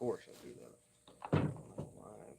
course I do that. Live.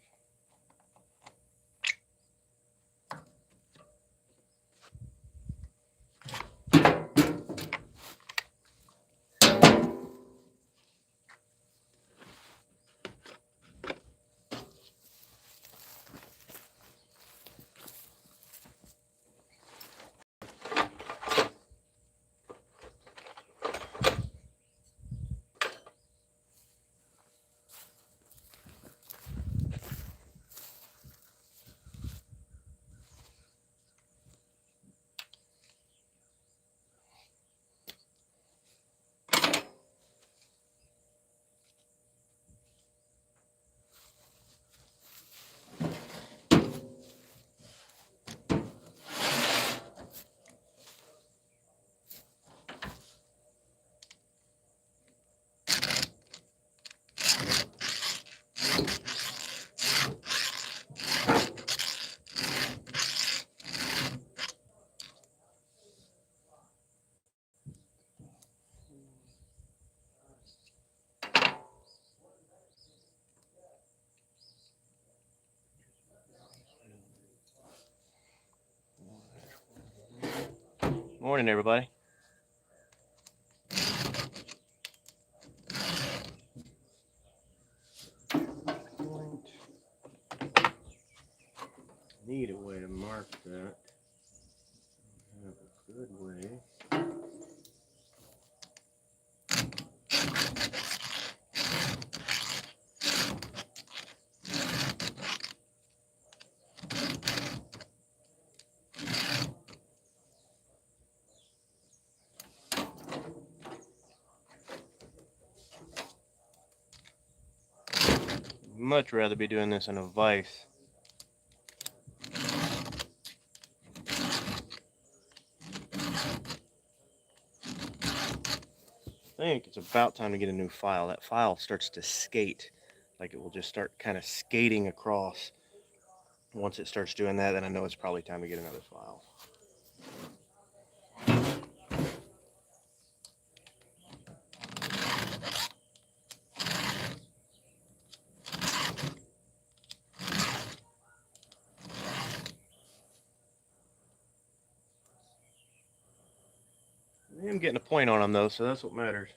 Morning, everybody. Need a way to mark that. I have a good way. Much rather be doing this in a vise. I think it's about time to get a new file. That file starts to skate, like it will just start kind of skating across. Once it starts doing that, then I know it's probably time to get another file. I am getting a point on them though, so that's what matters.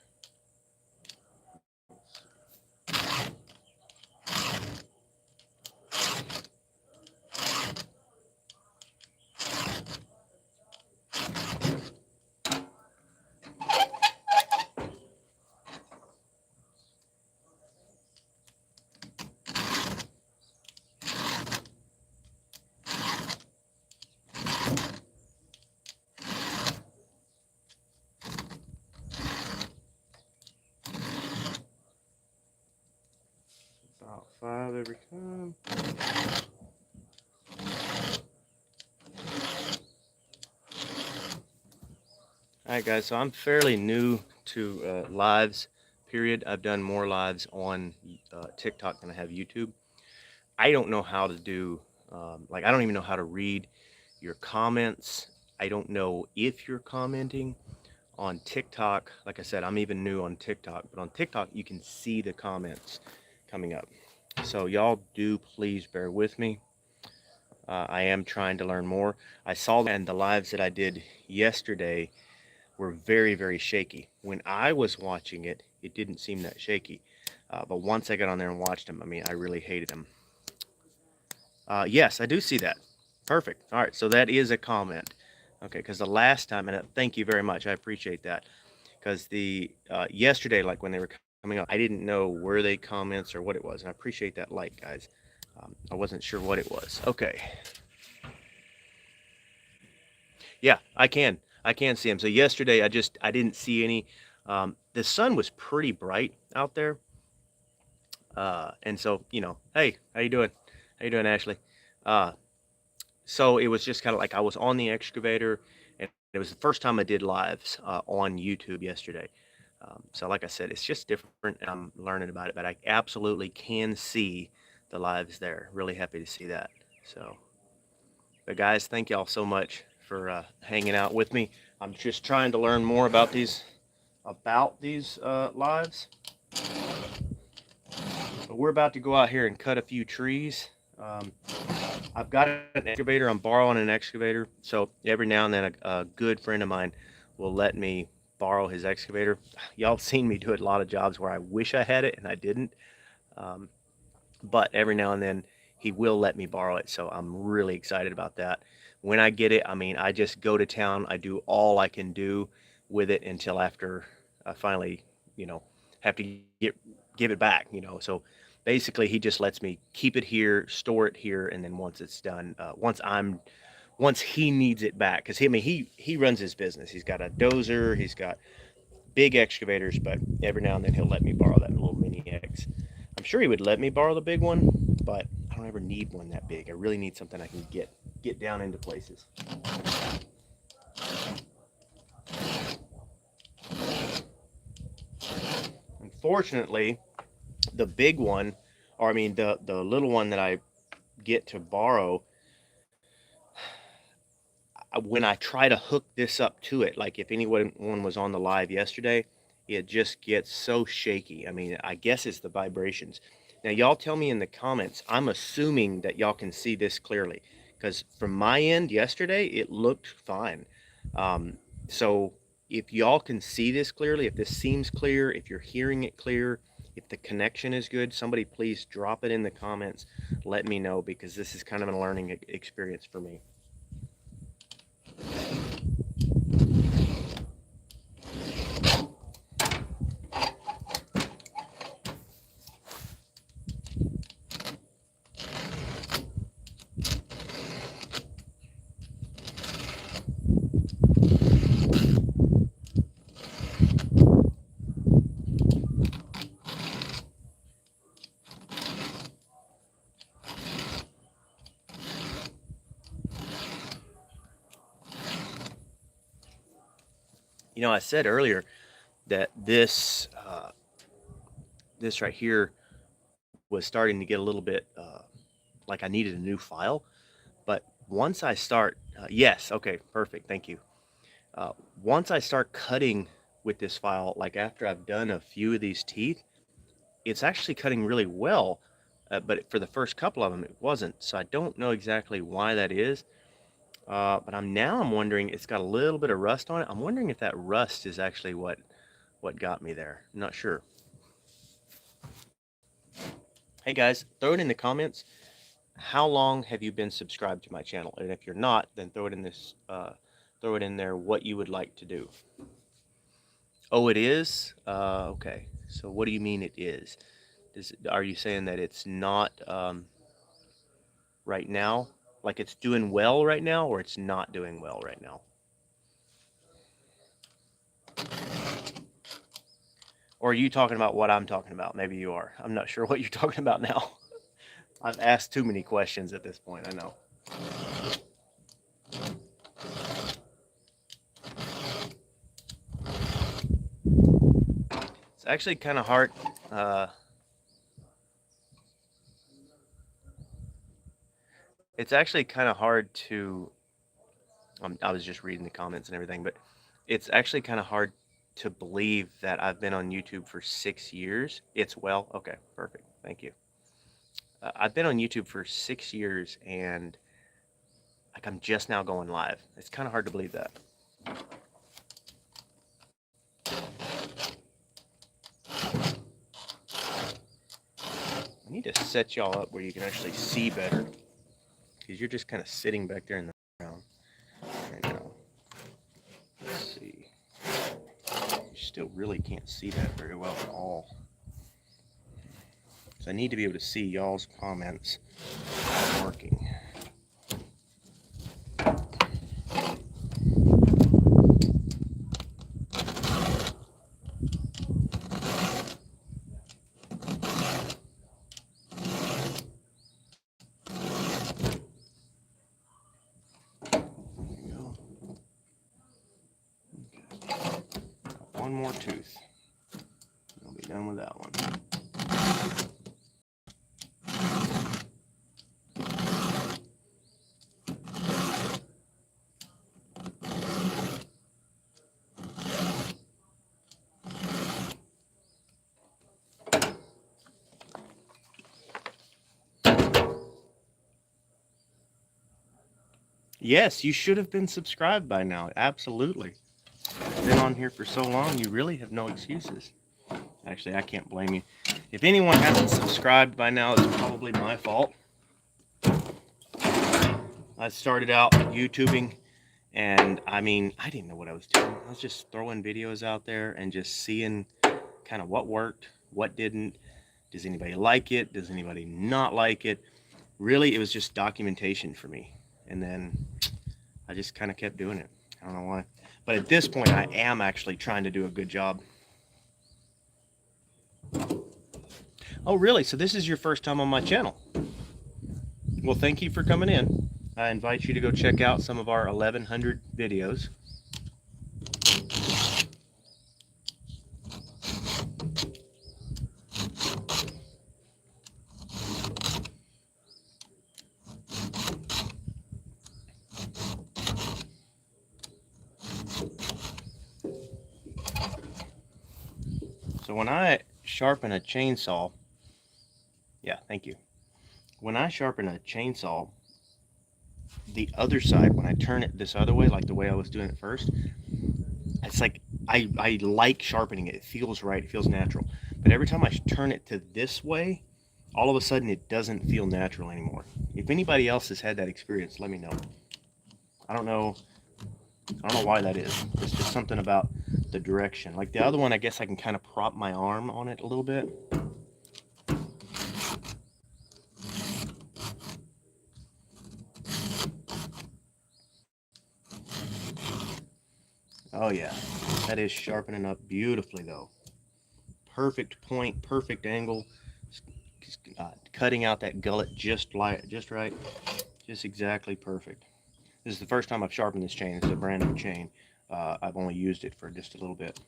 About 5 every time. Alright guys, so I'm fairly new to lives, period. I've done more lives on TikTok than I have YouTube. I don't know how to do, I don't even know how to read your comments. I don't know if you're commenting on TikTok. Like I said, I'm even new on TikTok, but on TikTok you can see the comments coming up. So y'all do please bear with me. I am trying to learn more. I saw that, and the lives that I did yesterday were very, very shaky. When I was watching it, it didn't seem that shaky. But once I got on there and watched them, I mean, I really hated them. Yes, I do see that. Perfect. All right, so that is a comment. Okay, because the last time, and thank you very much, I appreciate that. Because the yesterday, like when they were coming up, I didn't know were they comments or what it was, and I appreciate that like, guys. I wasn't sure what it was. Okay. Yeah, I can see them. So yesterday, I didn't see any. The sun was pretty bright out there, and so hey, how you doing? How you doing, Ashley? So it was just kind of like I was on the excavator, and it was the first time I did lives on YouTube yesterday. So like I said, it's just different, and I'm learning about it, but I absolutely can see the lives there. Really happy to see that. So, but guys, thank y'all so much for hanging out with me. I'm just trying to learn more about these lives. But we're about to go out here and cut a few trees. I've got an excavator. I'm borrowing an excavator. So every now and then a good friend of mine will let me borrow his excavator. Y'all have seen me do a lot of jobs where I wish I had it and I didn't. Um, but every now and then he will let me borrow it. So I'm really excited about that. When I get it, I mean, I just go to town. I do all I can do with it until after I finally, you know, have to give it back, you know. So basically he just lets me keep it here, store it here, and then once it's done, once he needs it back, because he runs his business. He's got a dozer, he's got big excavators, but every now and then he'll let me borrow that little mini X. I'm sure he would let me borrow the big one, but I don't ever need one that big. I really need something I can get down into places. Unfortunately, the big one, or I mean the little one that I get to borrow, when I try to hook this up to it, like if anyone was on the live yesterday, it just gets so shaky. I mean, I guess it's the vibrations. Now, y'all tell me in the comments. I'm assuming that y'all can see this clearly, because from my end yesterday, it looked fine. So if y'all can see this clearly, if this seems clear, if you're hearing it clear, if the connection is good, somebody please drop it in the comments. Let me know, because this is kind of a learning experience for me. You know, I said earlier that this right here was starting to get a little bit like I needed a new file. But once I start, yes, okay, perfect, thank you. Once I start cutting with this file, like after I've done a few of these teeth, it's actually cutting really well. But for the first couple of them, it wasn't. So I don't know exactly why that is. But I'm wondering, it's got a little bit of rust on it. I'm wondering if that rust is actually what got me there. I'm not sure. Hey guys, throw it in the comments. How long have you been subscribed to my channel? And if you're not, then throw it in there what you would like to do. Oh, it is? Okay. So what do you mean it is? Are you saying that it's not right now? Like it's doing well right now, or it's not doing well right now? Or are you talking about what I'm talking about? Maybe you are. I'm not sure what you're talking about now. I've asked too many questions at this point, I know. It's actually kind of hard. It's actually kind of hard to. I was just reading the comments and everything, but it's actually kind of hard to believe that I've been on YouTube for 6 years. It's well, okay, perfect. Thank you. I've been on YouTube for 6 years, and like I'm just now going live. It's kind of hard to believe that. I need to set y'all up where you can actually see better, because you're just kind of sitting back there in the background right now. Let's see. You still really can't see that very well at all. So I need to be able to see y'all's comments working. One more tooth. I'll be done with that one. Yes, you should have been subscribed by now. Absolutely. Been on here for so long, you really have no excuses. Actually, I can't blame you. If anyone hasn't subscribed by now, it's probably my fault. I started out YouTubing, and I mean, I didn't know what I was doing. I was just throwing videos out there and just seeing kind of what worked, what didn't. Does anybody like it? Does anybody not like it? Really, it was just documentation for me. And then I just kind of kept doing it. I don't know why. But at this point, I am actually trying to do a good job. Oh, really? So this is your first time on my channel? Well, thank you for coming in. I invite you to go check out some of our 1,100 videos. So when I sharpen a chainsaw, yeah, thank you. When I sharpen a chainsaw, the other side, when I turn it this other way, like the way I was doing it first, it's like I like sharpening it. It feels right. It feels natural. But every time I turn it to this way, all of a sudden it doesn't feel natural anymore. If anybody else has had that experience, let me know. I don't know why that is. It's just something about the direction. Like the other one, I guess I can kind of prop my arm on it a little bit. Oh yeah, that is sharpening up beautifully though. Perfect point, perfect angle, cutting out that gullet just right, just exactly perfect. This is the first time I've sharpened this chain. It's a brand new chain. I've only used it for just a little bit.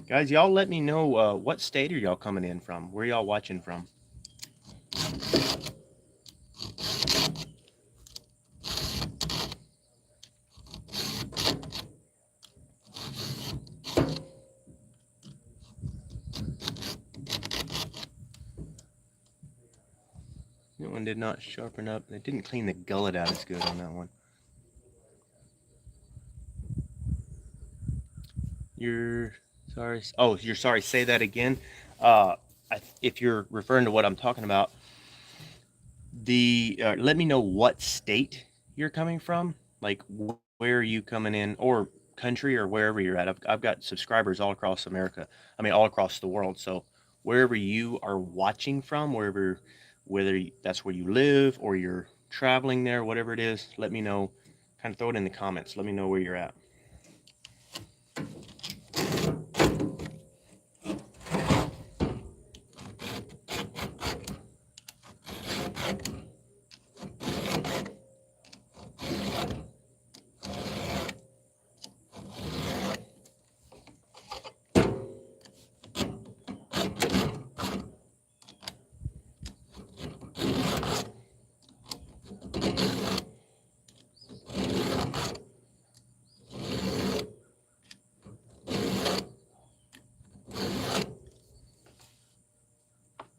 Guys, y'all let me know what state are y'all coming in from? Where y'all watching from? That one did not sharpen up. It didn't clean the gullet out as good on that one. You're sorry. Oh, you're sorry. Say that again. If you're referring to what I'm talking about, let me know what state you're coming from. Like where are you coming in, or country, or wherever you're at. I've got subscribers all across America. I mean, all across the world. So wherever you are watching from, whether that's where you live or you're traveling there, whatever it is, let me know. Kind of throw it in the comments. Let me know where you're at.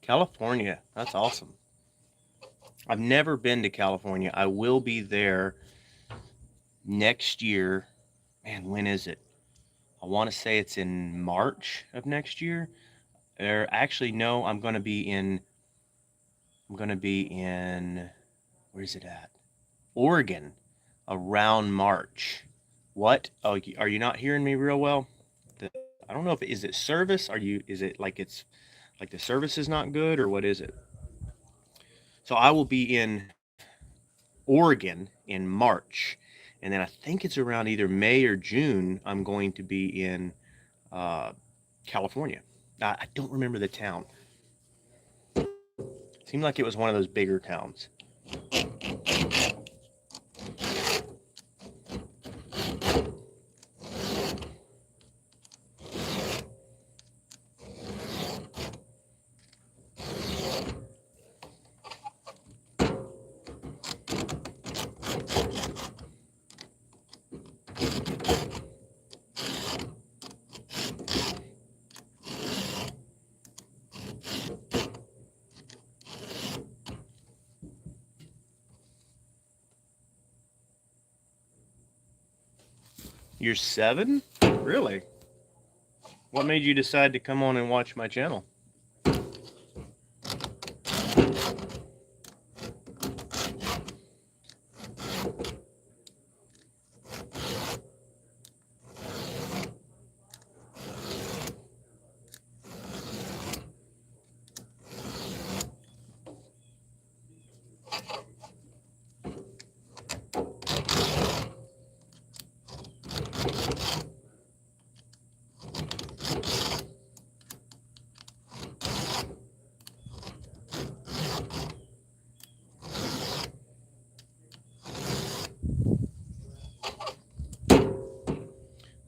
California, that's awesome. I've never been to California. I will be there next year. Man, when is it? I want to say it's in March of next year. Or actually, no, I'm going to be in, where is it at? Oregon, around March. What? Oh, are you not hearing me real well? I don't know if is it service? Is it like it's like the service is not good, or what is it? So I will be in Oregon in March, and then I think it's around either May or June. I'm going to be in California. I don't remember the town. Seemed like it was one of those bigger towns. You're 7? Really? What made you decide to come on and watch my channel?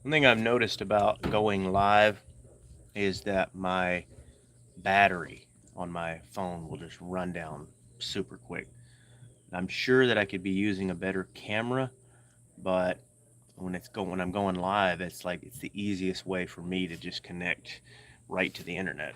One thing I've noticed about going live is that my battery on my phone will just run down super quick. I'm sure that I could be using a better camera, but when I'm going live, it's like it's the easiest way for me to just connect right to the internet.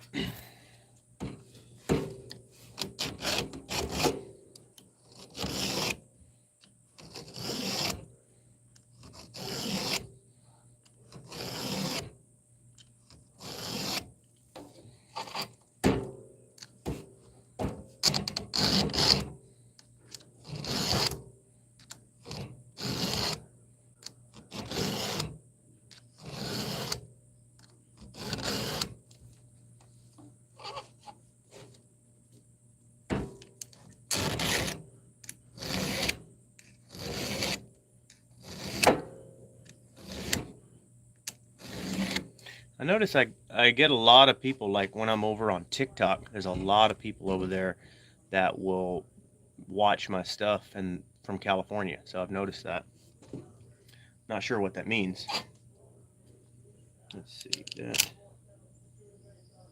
I notice I get a lot of people, like when I'm over on TikTok, there's a lot of people over there that will watch my stuff and from California. So I've noticed that. Not sure what that means. Let's see that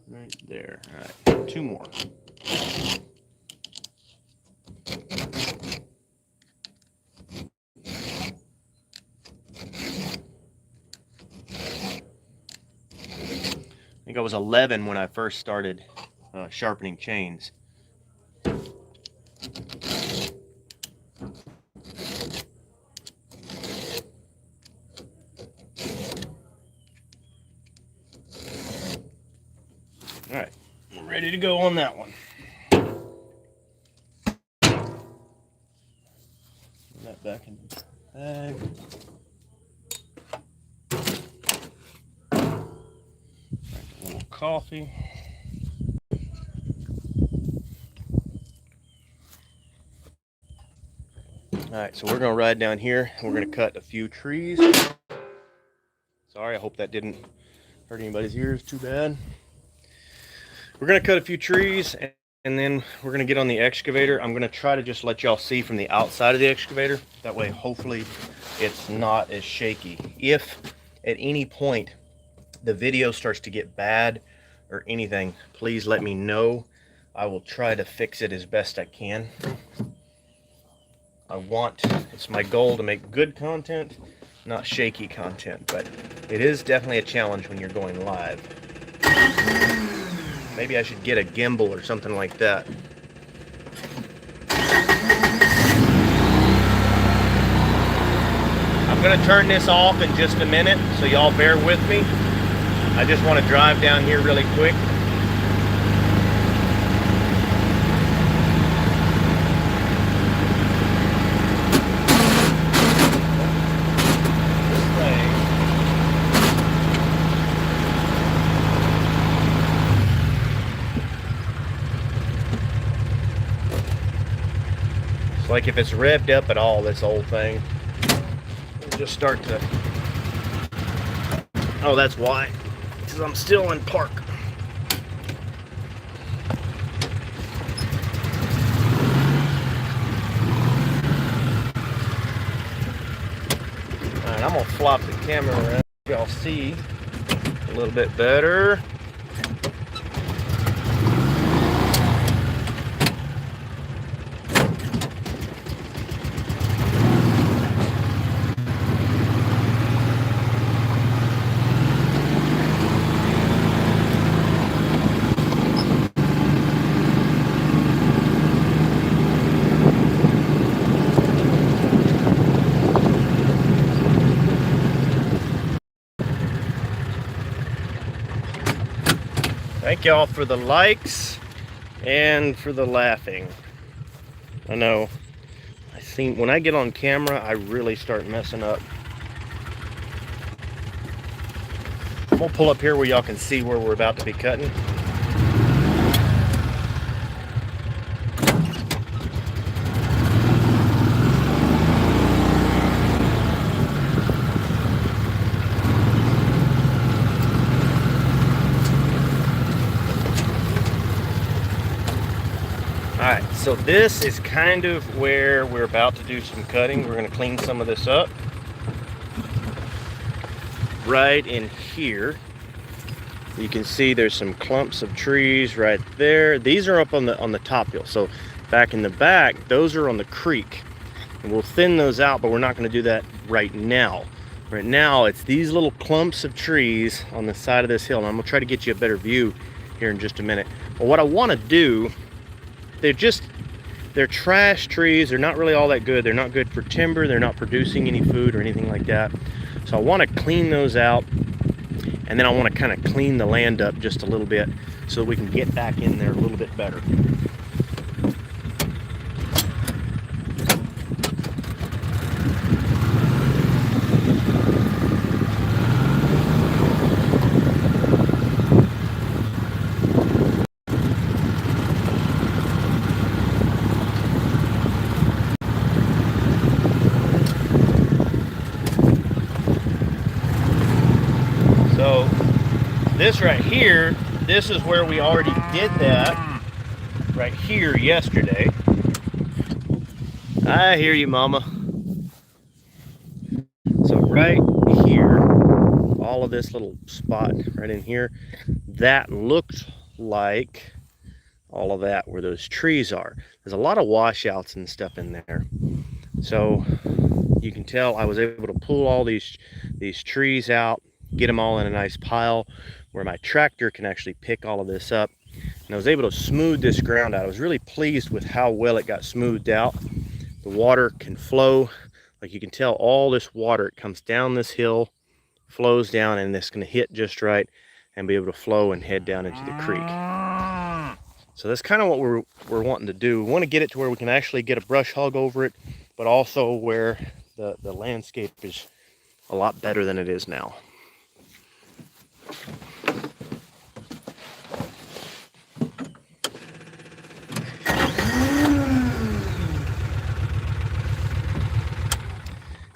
right there. All right, 2 more. I think I was 11 when I first started sharpening chains. All right, we're ready to go on that one. Put that back in the bag. A little coffee. All right, so we're gonna ride down here. We're gonna cut a few trees. Sorry, I hope that didn't hurt anybody's ears too bad. We're gonna cut a few trees and then we're gonna get on the excavator. I'm gonna try to just let y'all see from the outside of the excavator. That way, hopefully it's not as shaky. If at any point the video starts to get bad or anything, please let me know. I will try to fix it as best I can. It's my goal to make good content, not shaky content, but it is definitely a challenge when you're going live. Maybe I should get a gimbal or something like that. I'm gonna turn this off in just a minute, so y'all bear with me. I just want to drive down here really quick. It's like if it's revved up at all, this old thing will just start to... Oh, that's why. Because I'm still in park. Alright, I'm gonna flop the camera around so y'all see a little bit better. Thank y'all for the likes and for the laughing. I know, when I get on camera, I really start messing up. I'm gonna pull up here where y'all can see where we're about to be cutting. Alright, so this is kind of where we're about to do some cutting. We're going to clean some of this up. Right in here, you can see there's some clumps of trees right there. These are up on the top hill. So back in the back, those are on the creek. And we'll thin those out, but we're not going to do that right now. Right now, it's these little clumps of trees on the side of this hill. And I'm going to try to get you a better view here in just a minute. But what I want to do, they're trash trees. They're not really all that good. They're not good for timber. They're not producing any food or anything like that. So I want to clean those out, and then I want to kind of clean the land up just a little bit so that we can get back in there a little bit better. So this right here, this is where we already did that right here yesterday. I hear you, mama. So right here, all of this little spot right in here, that looked like all of that where those trees are. There's a lot of washouts and stuff in there. So you can tell I was able to pull all these trees out, get them all in a nice pile where my tractor can actually pick all of this up. And I was able to smooth this ground out. I was really pleased with how well it got smoothed out. The water can flow. Like you can tell, all this water, it comes down this hill, flows down, and it's going to hit just right and be able to flow and head down into the creek. So that's kind of what we're wanting to do. We want to get it to where we can actually get a brush hog over it, but also where the landscape is a lot better than it is now.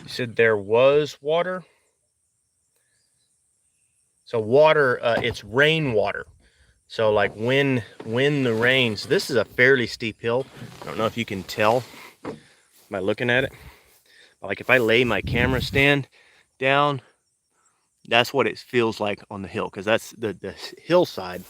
You said there was water? So water, it's rainwater. So like when the rains, this is a fairly steep hill. I don't know if you can tell by looking at it. Like if I lay my camera stand down, that's what it feels like on the hill, because that's the hillside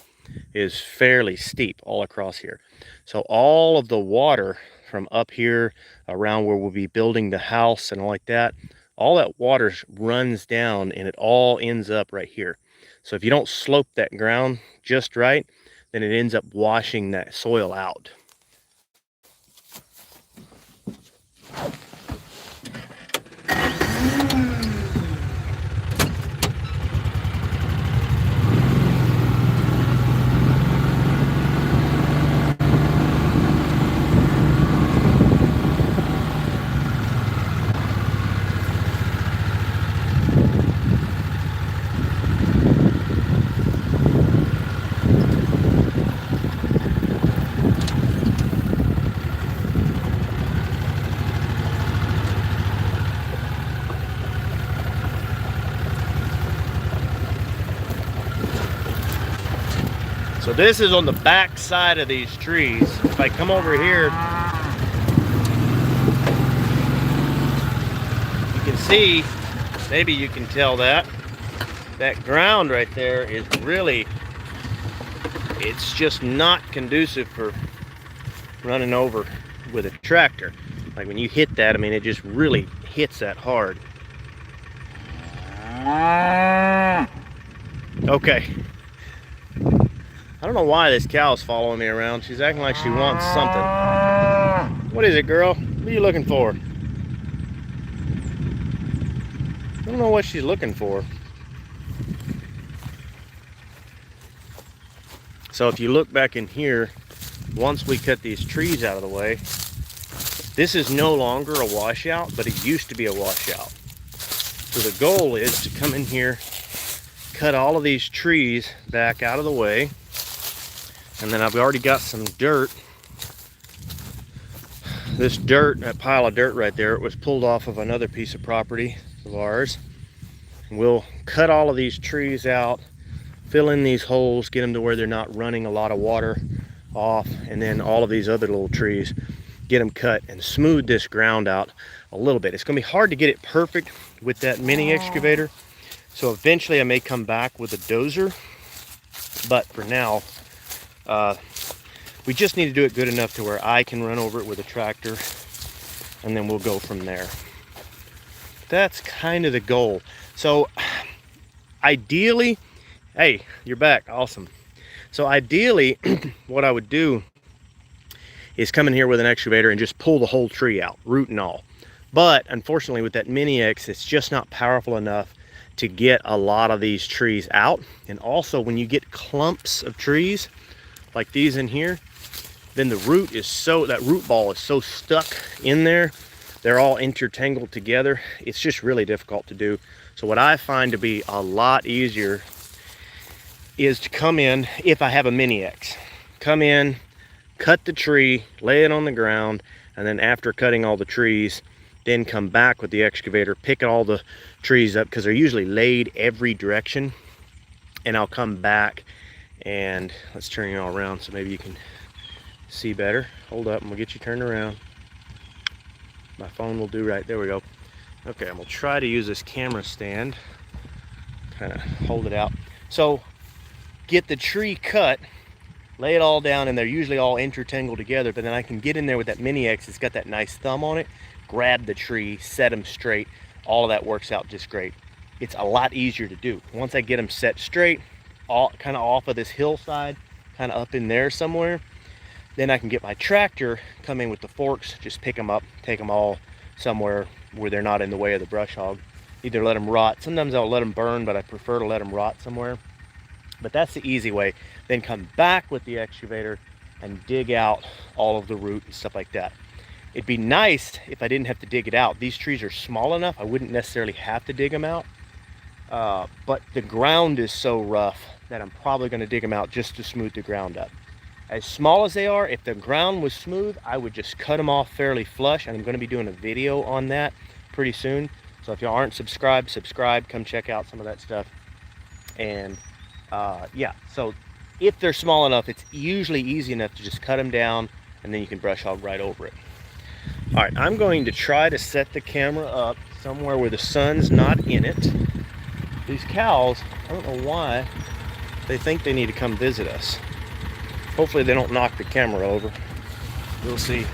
is fairly steep all across here. So all of the water from up here around where we'll be building the house and all like that, all that water runs down and it all ends up right here. So if you don't slope that ground just right, then it ends up washing that soil out. So this is on the back side of these trees. If I come over here, you can see, maybe you can tell that ground right there is really, it's just not conducive for running over with a tractor. Like when you hit that, I mean, it just really hits that hard. Okay. I don't know why this cow's following me around. She's acting like she wants something. What is it, girl? What are you looking for? I don't know what she's looking for. So if you look back in here, once we cut these trees out of the way, this is no longer a washout, but it used to be a washout. So the goal is to come in here, cut all of these trees back out of the way, and then I've already got some dirt. This dirt, that pile of dirt right there, it was pulled off of another piece of property of ours. We'll cut all of these trees out, fill in these holes, get them to where they're not running a lot of water off, and then all of these other little trees, get them cut and smooth this ground out a little bit. It's going to be hard to get it perfect with that mini excavator, so eventually I may come back with a dozer, but for now we just need to do it good enough to where I can run over it with a tractor, and then we'll go from there. That's kind of the goal. So ideally, hey, you're back, awesome. So ideally what I would do is come in here with an excavator and just pull the whole tree out, root and all. But unfortunately with that mini X, it's just not powerful enough to get a lot of these trees out. And also when you get clumps of trees like these in here, then the root is that root ball is so stuck in there, they're all intertangled together. It's just really difficult to do. So what I find to be a lot easier is to come in, if I have a mini X, come in, cut the tree, lay it on the ground, and then after cutting all the trees, then come back with the excavator, pick all the trees up, because they're usually laid every direction, and I'll come back and let's turn you all around so maybe you can see better. Hold up, and we'll get you turned around. My phone will do right. There we go. Okay, I'm gonna try to use this camera stand, kind of hold it out. So get the tree cut, lay it all down, and they're usually all intertangled together, but then I can get in there with that mini X, it's got that nice thumb on it, grab the tree, set them straight. All of that works out just great. It's a lot easier to do. Once I get them set straight, all kind of off of this hillside, kind of up in there somewhere, then I can get my tractor, come in with the forks, just pick them up, take them all somewhere where they're not in the way of the brush hog. Either let them rot. Sometimes I'll let them burn, but I prefer to let them rot somewhere. But that's the easy way. Then come back with the excavator and dig out all of the root and stuff like that. It'd be nice if I didn't have to dig it out. These trees are small enough, I wouldn't necessarily have to dig them out. But the ground is so rough that I'm probably going to dig them out just to smooth the ground up. As small as they are, if the ground was smooth, I would just cut them off fairly flush, and I'm going to be doing a video on that pretty soon. So if y'all aren't subscribed, subscribe, come check out some of that stuff. And yeah, so if they're small enough, it's usually easy enough to just cut them down, and then you can brush hog right over it. All right, I'm going to try to set the camera up somewhere where the sun's not in it. These cows, I don't know why, they think they need to come visit us. Hopefully they don't knock the camera over. We'll see.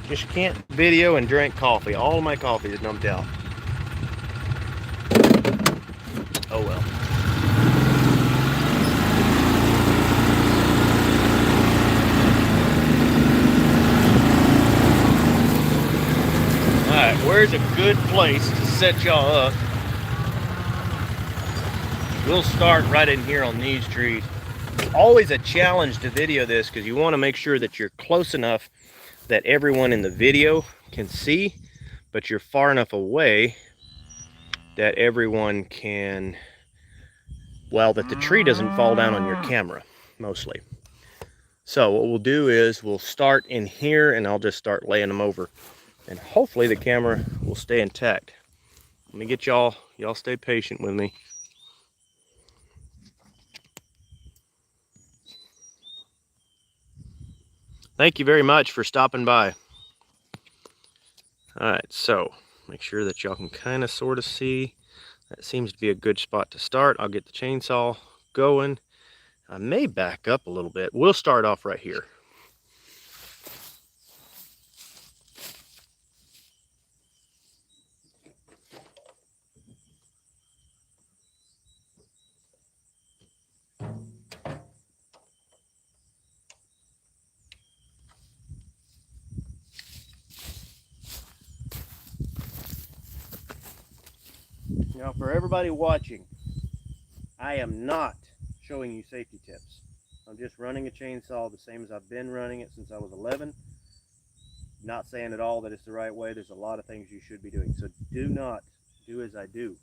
Just can't video and drink coffee. All of my coffee is dumped out. Oh well. Alright, where's a good place to set y'all up? We'll start right in here on these trees. Always a challenge to video this because you want to make sure that you're close enough that everyone in the video can see, but you're far enough away that everyone can, well, that the tree doesn't fall down on your camera, mostly. So what we'll do is we'll start in here, and I'll just start laying them over. And hopefully the camera will stay intact. Let me get y'all stay patient with me. Thank you very much for stopping by. All right, so make sure that y'all can kind of sort of see. That seems to be a good spot to start. I'll get the chainsaw going. I may back up a little bit. We'll start off right here. Now, for everybody watching, I am not showing you safety tips. I'm just running a chainsaw the same as I've been running it since I was 11. Not saying at all that it's the right way. There's a lot of things you should be doing. So do not do as I do.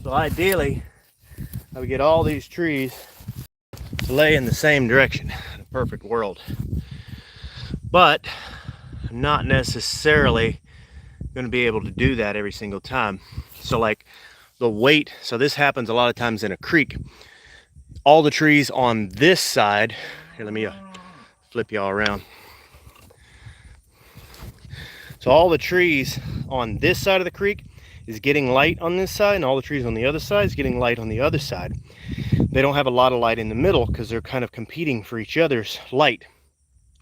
So ideally, I would get all these trees to lay in the same direction in a perfect world. But I'm not necessarily going to be able to do that every single time. So like the weight, so this happens a lot of times in a creek. All the trees on this side, here, let me flip y'all around. So all the trees on this side of the creek is getting light on this side, and all the trees on the other side is getting light on the other side. They don't have a lot of light in the middle because they're kind of competing for each other's light.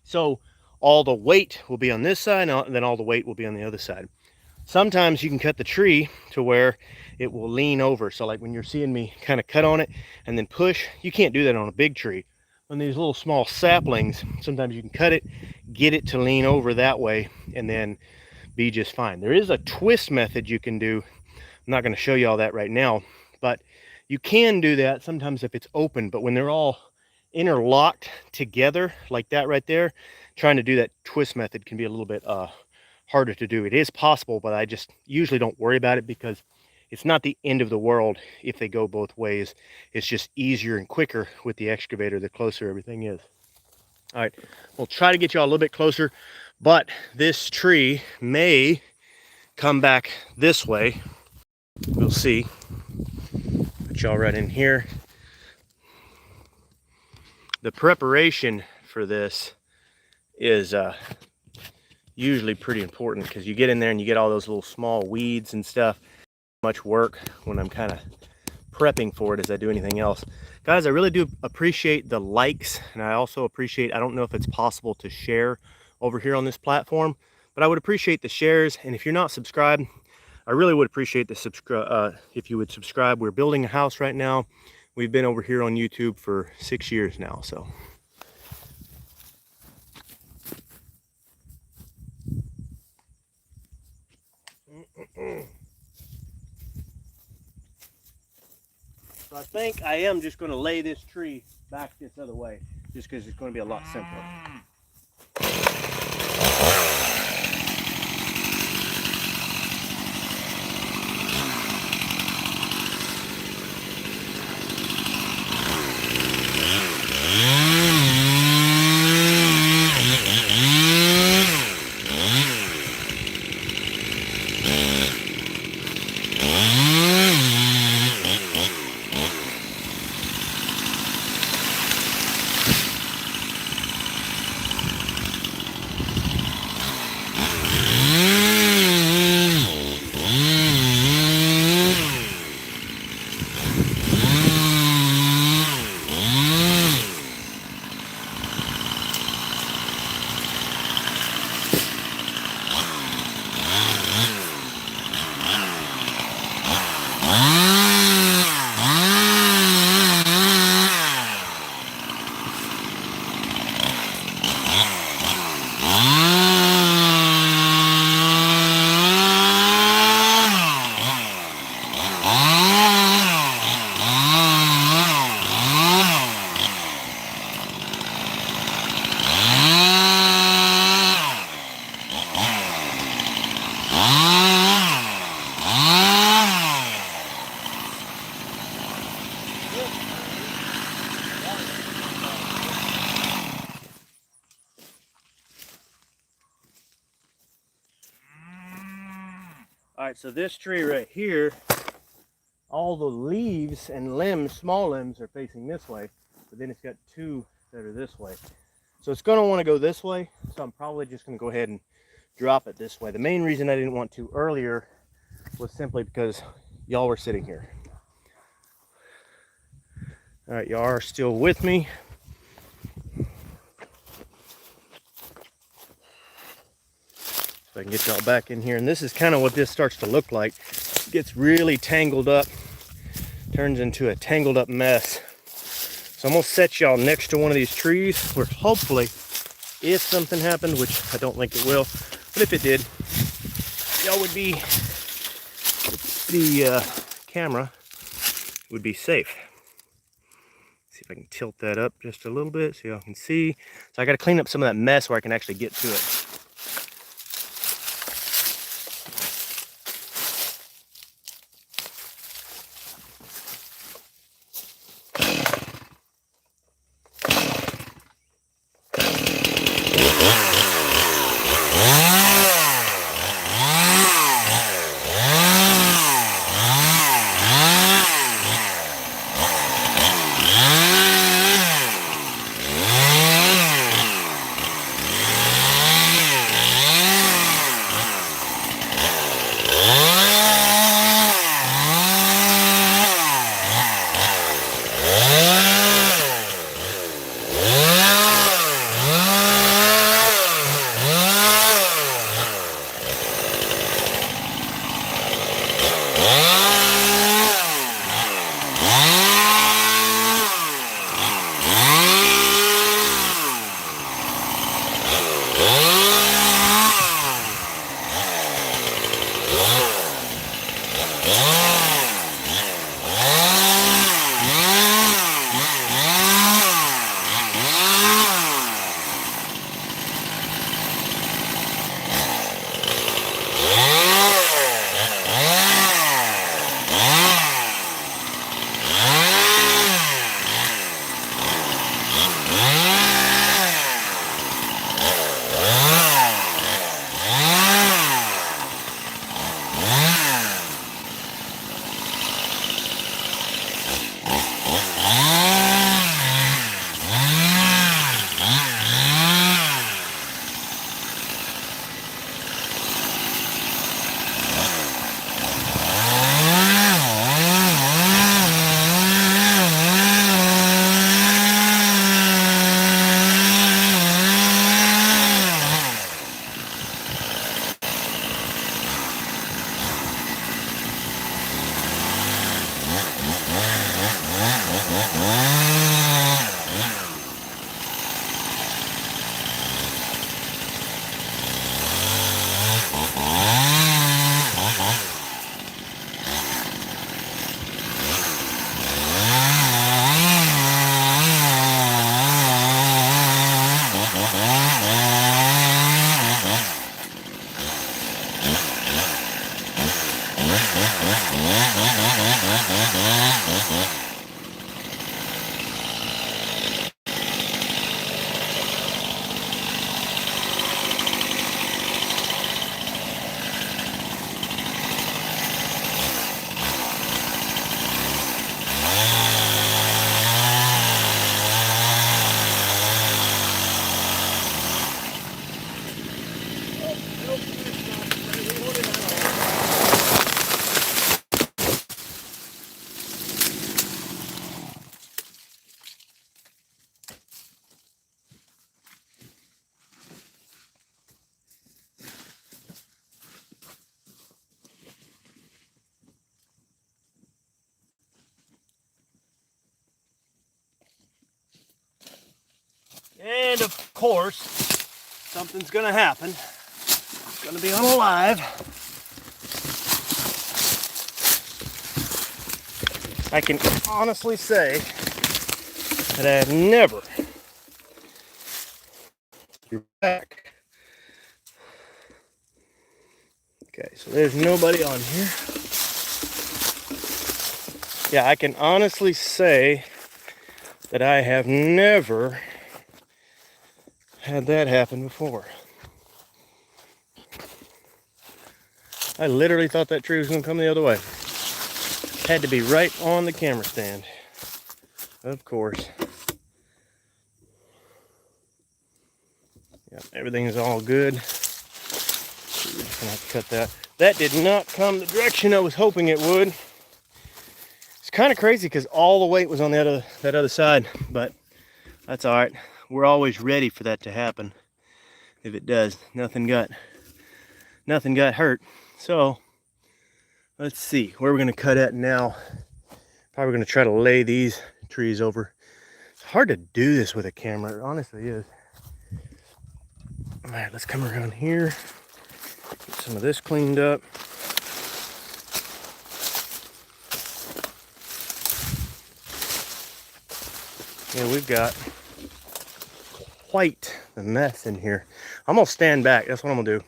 So all the weight will be on this side, and then all the weight will be on the other side. Sometimes you can cut the tree to where it will lean over. So like when you're seeing me kind of cut on it and then push, you can't do that on a big tree. On these little small saplings, sometimes you can cut it, get it to lean over that way, and then be just fine. There is a twist method you can do. I'm not going to show you all that right now, but you can do that sometimes if it's open. But when they're all interlocked together like that right there, trying to do that twist method can be a little bit harder to do. It is possible, but I just usually don't worry about it because it's not the end of the world if they go both ways. It's just easier and quicker with the excavator the closer everything is. All right, we'll try to get y'all a little bit closer, but this tree may come back this way. We'll see. Put y'all right in here. The preparation for this is usually pretty important because you get in there and you get all those little small weeds and stuff. Much work when I'm kind of prepping for it as I do anything else. Guys, I really do appreciate the likes, and I also appreciate, I don't know if it's possible to share over here on this platform, but I would appreciate the shares. And if you're not subscribed, I really would appreciate the if you would subscribe. We're building a house right now. We've been over here on YouTube for 6 years now, so. So I think I am just going to lay this tree back this other way, just because it's going to be a lot simpler. All right, so this tree right here, all the leaves and limbs, small limbs, are facing this way, but then it's got two that are this way. So it's going to want to go this way, so I'm probably just going to go ahead and drop it this way. The main reason I didn't want to earlier was simply because y'all were sitting here. All right, y'all are still with me. So I can get y'all back in here, and this is kind of what this starts to look like. It gets really tangled up, turns into a tangled up mess. So I'm gonna set y'all next to one of these trees where hopefully, if something happened, which I don't think it will, but if it did, y'all would be, the camera would be safe. See if I can tilt that up just a little bit so y'all can see. So I gotta clean up some of that mess where I can actually get to it. And of course, something's gonna happen. It's gonna be on a live. I can honestly say that I have never. You're back. Okay, so there's nobody on here. Yeah, I can honestly say that I have never had that happen before. I literally thought that tree was going to come the other way. Had to be right on the camera stand. Of course. Yeah, everything's all good. We're just gonna have to cut that. That did not come the direction I was hoping it would. It's kind of crazy because all the weight was on that other side, but that's all right. We're always ready for that to happen. If it does, nothing got hurt. So let's see where we're gonna cut at now. Probably gonna try to lay these trees over. It's hard to do this with a camera, it honestly is. All right, let's come around here, get some of this cleaned up. Yeah, we've got quite the mess in here. I'm gonna stand back, that's what I'm gonna do.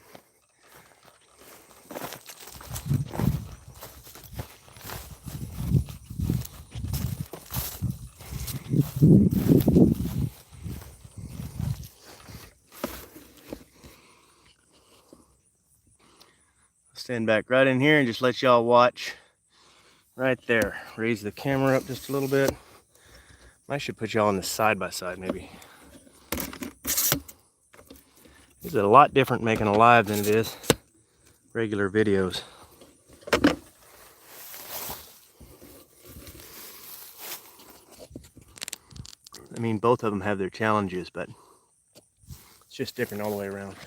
Stand back right in here and just let y'all watch right there. Raise the camera up just a little bit. I should put y'all on the side by side maybe. This is a lot different making a live than it is regular videos. I mean, both of them have their challenges, but it's just different all the way around.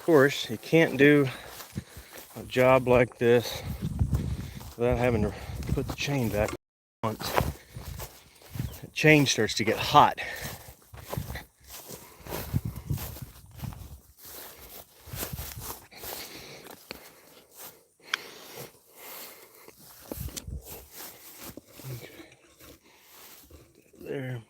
course, you can't do a job like this without having to put the chain back once. The chain starts to get hot. Okay. There.